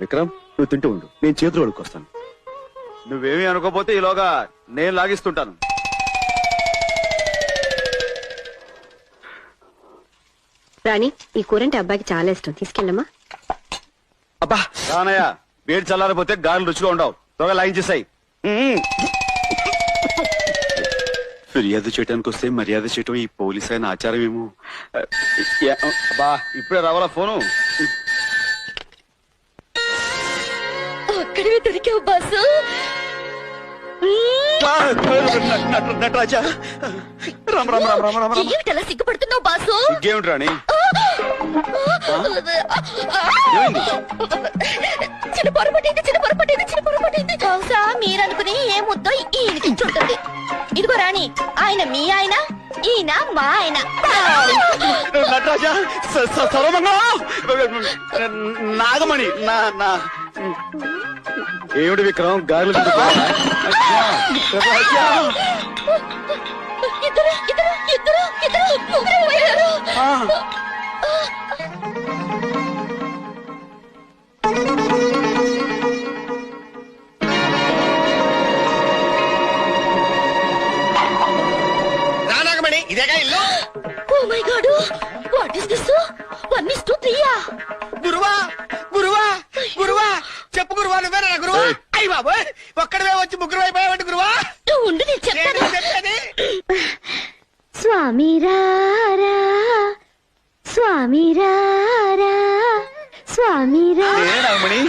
విక్రమ్, నువ్వు తింటూ ఉండు, నేను చేతులు అడుక్కొస్తాను. నువ్వేమీ అనుకోపోతే ఈలోగా నేను లాగిస్తుంటాను. రాణి, ఈ కూరంటే అబ్బాయికి చాలా ఇష్టం, తీసుకెళ్ళమ్మా. అబ్బా రానయ్య, వేడి చల్లారిపోతే గాలి రుచిగా ఉండవు. త్వరగా లాగించేసాయి. ఫిర్యాదు చేయడానికి వస్తే మర్యాద చేయటం ఈ పోలీస్ అయిన ఆచారం ఏమో. అబ్బా ఇప్పుడే రావాలా ఫోను? అక్కడే దొరికావు బాసు. నటరాజా, రామ్ రామ్ రామ్ రామ్ రామ్ రామ్. ఏమిటలా సిగ్గుపడుతున్నావు బాసు? ఇంకేమిటి రాణి? చిన్న పొరపట్టింది, చిన్న పొరపట్టింది, చిన్న పొరపట్టింది. బహుశా మీరనుకుని ఏ ముద్దో ఈయనకిచ్చుంటుంది. ఇదిగో రాణి, ఆయన మీ ఆయన, ఈయన మా ఆయన. నటరాజా, నాగమణి, ఏమిటి విక్రమ్ గారులు ఇద్దరు ఇద్దరు ఇద్దరు ఇద్దరు ముగ్గురు పోయారు. ఇదేగా ఇల్లు. Oh my god, what is this? 1:3. గురువా గురువా గురువా, చెప్పు గురువా, నువ్వేనా గురువా? అయ్యి బాబు, ఒక్కడవే వచ్చి ముగ్గురు అయిపోయావంటి గురువా. ఉండు నేను చెప్తాను. చెప్పేది స్వామి రారా, స్వామి రారా, స్వామి రా. నాగమణి,